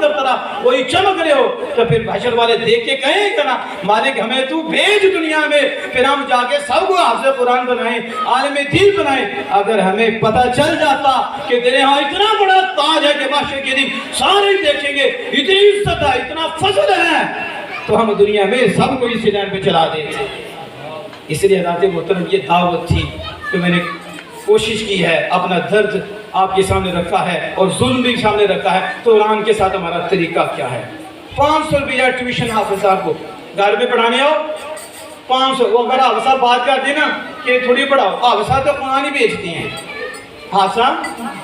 करता रहा, वही चमक रहे हो, तो फिर हशर वाले देख के कहें कि ना मालिक हमें तू भेज दुनिया में, फिर हम जाके सबको हाफ़िज़ कुरान बनाएं, आलिम दीन बनाएं। अगर हमें पता चल जाता कि तेरे यहाँ इतना बड़ा ताज है कि माशरे के दिन सारे देखेंगे, इतनी इज्जत है, इतना फजल है, तो हम दुनिया में सबको इसी लाइन पे चला देते। इसलिए हज़रात मोहतरम ये दावत थी कि मैंने कोशिश की है, अपना दर्द आपके सामने रखा है और जुल्म भी सामने रखा है। तो कुरान के साथ हमारा तरीका क्या है? 500 रुपया ट्यूशन हाफ़िज़ साहब को घर में पढ़ाने आओ, 500। वो अगर हाफ़िज़ साहब बात कर देना कि थोड़ी पढ़ाओ, हाफ़िज़ साहब तो कुरान ही बेचती हैं। हाफ़िज़ साहब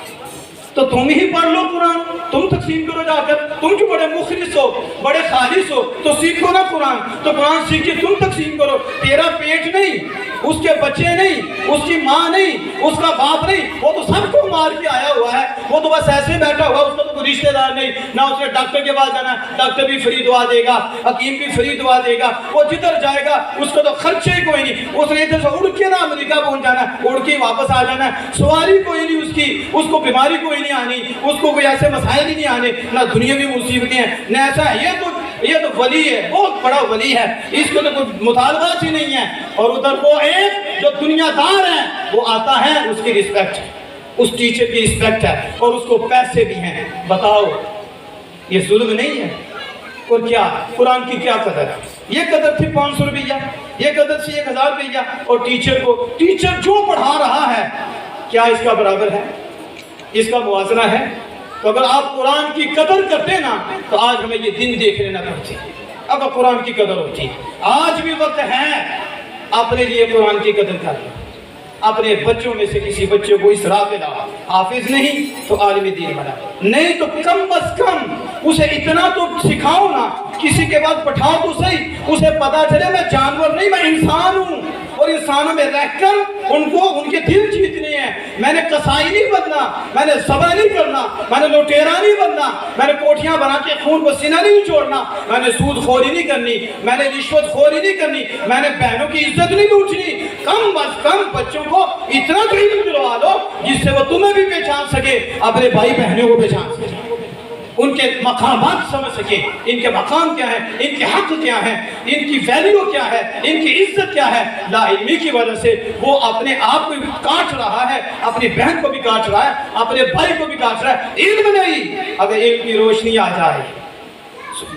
तो तुम ही पढ़ लो कुरान, तुम तकसीम करो जाकर, तुम जो बड़े मुखलिस हो, बड़े खालिस हो, तो सीखो ना कुरान। तो कुरान सीख के तुम तकसीम करो। तेरा पेट नहीं, उसके बच्चे नहीं, उसकी माँ नहीं, उसका बाप नहीं, वो तो सबको मार के आया हुआ है, वो तो बस ऐसे बैठा हुआ, उसका तो कोई रिश्तेदार नहीं, ना उसने डॉक्टर के पास जाना, डॉक्टर भी फ्री दवा देगा, हकीम भी फ्री दवा देगा, वो जिधर जाएगा उसको तो खर्चे ही कोई नहीं, उसने इधर से उड़ के ना अमेरिका पहुंच जाना, उड़ के वापस आ जाना, सवारी कोई नहीं उसकी, उसको बीमारी कोई नहीं आनी, उसको कोई ऐसे मसाइल ही नहीं आने, ना दुनियावी मुसीबतें हैं ना ऐसा है। ये तो वली है, बहुत बड़ा वली है, इसको तो कोई मुतालबात ही नहीं है। और उधर वो एक जो दुनियादार है, वो आता है, उसकी रिस्पेक्ट, उस टीचर की रिस्पेक्ट है और उसको पैसे भी हैं। बताओ ये जुल्म नहीं है? और क्या कुरान की क्या कदर है? ये कदर थी 500 रुपया, ये कदर थी 1000 रुपया। और टीचर को, टीचर जो पढ़ा रहा है, क्या इसका बराबर है? इसका मुआवजा है? तो अगर आप कुरान की कदर करते ना, तो आज हमें ये दिन देख लेना पड़ती, अब कुरान की कदर होती। आज भी वक्त है अपने लिए कुरान की कदर कर लो। अपने बच्चों में से किसी बच्चे को इस राह पे लाओ, हाफिज नहीं तो आलिम दीन बना, नहीं तो कम अज कम उसे इतना तो सिखाओ ना, किसी के बाद पठाओ तो सही, उसे पता चले मैं जानवर नहीं, मैं इंसान हूँ, और इंसानों में रहकर उनको उनके दिल जीतने हैं। मैंने कसाई नहीं बनना, मैंने ज़बह नहीं करना, मैंने लुटेरा नहीं बनना, मैंने कोठियाँ बना के खून को सीना नहीं छोड़ना, मैंने सूद खोरी नहीं करनी, मैंने रिश्वत खोरी नहीं करनी, मैंने बहनों की इज्जत नहीं लूटनी। कम अज कम बच्चों को इतना तो इल्म दिलवा दो जिससे वो तुम्हें भी पहचान सके, अपने भाई बहनों को पहचान सके, उनके मकामात समझ सके, इनके मकाम क्या है, इनके हक क्या है, इनकी वैल्यू क्या है, इनकी इज्जत क्या है। लाइल्मी की वजह से वो अपने आप को भी काट रहा है, अपनी बहन को भी काट रहा है, अपने भाई को भी काट रहा है। इल्म नहीं, अगर इल्म की रोशनी आ जाए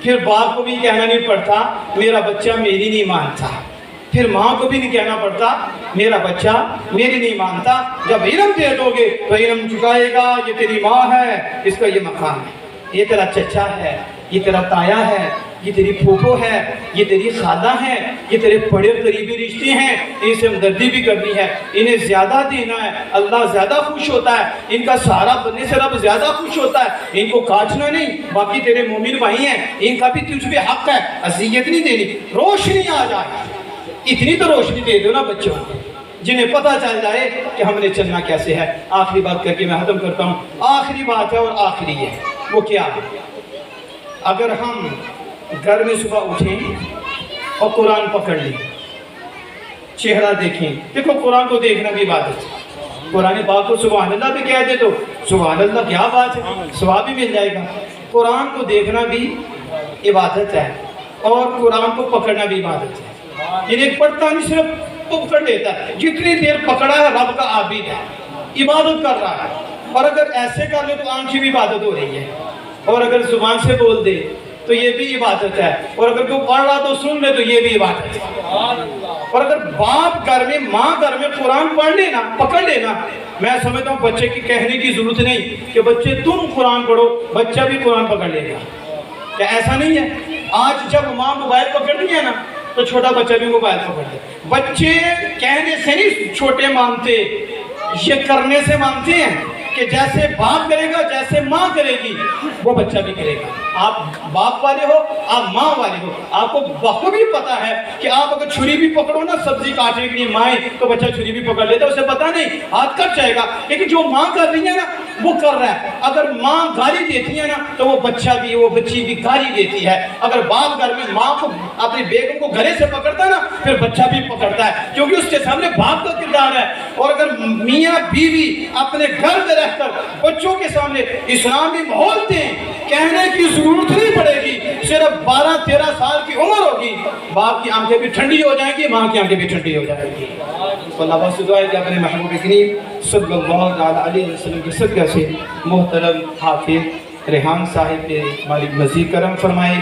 फिर बाप को भी कहना नहीं पड़ता मेरा बच्चा मेरी नहीं मानता, फिर माँ को भी नहीं कहना पड़ता मेरा बच्चा मेरी नहीं मानता। जब इल्म दे दोगे तो इल्म चुकाएगा, ये तेरी माँ है, इसका ये मकाम है, ये तेरा चचा है, ये तेरा ताया है, ये तेरी फूफो है, ये तेरी खाला है, ये तेरे बड़े करीबी रिश्ते हैं, इनसे हमदर्दी भी करनी है, इन्हें ज़्यादा देना है, अल्लाह ज़्यादा खुश होता है, इनका सहारा बनने से रब ज़्यादा खुश होता है, इनको काटना नहीं। बाकी तेरे मोमिन भाई हैं, इनका भी तुझ पे हक है, अज़ियत नहीं देनी। रोशनी आ जाए, इतनी तो रोशनी दे दो ना बच्चों को, जिन्हें पता चल जाए कि हमने चलना कैसे है। आखिरी बात करके मैं खत्म करता हूँ, आखिरी बात है और आखिरी है, वो क्या है? अगर हम घर में सुबह उठें और कुरान पकड़ लें, चेहरा देखें, देखो कुरान को देखना भी इबादत है। कुरान पाक को सुभान अल्लाह भी कह दे तो सुभान अल्लाह क्या बात है, सवाब भी मिल जाएगा। कुरान को देखना भी इबादत है और कुरान को पकड़ना भी इबादत है। इन्हें पढ़ता नहीं, सिर्फ पकड़ लेता है, जितनी देर पकड़ा है रब का आबिद है, इबादत कर रहा है। और अगर ऐसे कर ले तो आंख की भी इबादत हो रही है, और अगर जुबान से बोल दे तो ये भी इबादत है, और अगर कोई पढ़ रहा तो सुन ले तो ये भी इबादत है। और अगर बाप घर में, माँ घर में कुरान पढ़ लेना, पकड़ लेना, मैं समझता हूँ बच्चे की कहने की जरूरत नहीं कि बच्चे तुम कुरान पढ़ो, बच्चा भी कुरान पकड़ लेगा। क्या ऐसा नहीं है? आज जब माँ मोबाइल पकड़ती है ना तो छोटा बच्चा भी मोबाइल पकड़ते। बच्चे कहने से नहीं छोटे मानते, ये करने से मानते हैं कि जैसे बाप करेगा, जैसे माँ करेगी, वो बच्चा भी करेगा। आप बाप वाले हो, आप माँ वाले हो, आपको बखूबी पता है कि आप अगर छुरी भी पकड़ो ना सब्जी काटने के लिए माएँ, तो बच्चा छुरी भी पकड़ लेता है, उसे पता नहीं हाथ कट जाएगा। लेकिन जो माँ कर रही है ना वो कर रहा है। अगर माँ गाली देती है ना तो वो बच्चा भी, वो बच्ची भी गाली देती है। अगर बाप घर में माँ को, अपनी बेगम को गले से पकड़ता है ना, फिर बच्चा भी पकड़ता है, क्योंकि उसके सामने बाप का किरदार है। और अगर मियाँ बीवी अपने घर में رہ کر بچوں کے سامنے اسلامی ماحول دیں، کہنے کی ضرورت نہیں پڑے گی، صرف 12-13 سال کی عمر ہوگی، باپ کی آنکھیں بھی ٹھنڈی ہو جائیں گی، ماں کی آنکھیں بھی ٹھنڈی ہو جائیں گی۔ تو اللہ بس دعا ہے کہ اپنے محبوب کریم صلی اللہ علیہ وسلم کے صدقہ سے محترم حافظ ریحان صاحب پہ مالک مزید کرم فرمائے،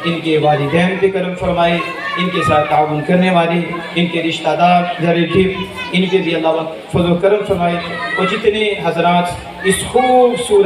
ان کے والدین پہ کرم فرمائے، ان کے ساتھ تعاون کرنے والے، ان کے رشتہ دار ریلیٹیو، ان کے بھی اللہ فضل و کرم فرمائے، اور جتنے حضرات اس خوبصورت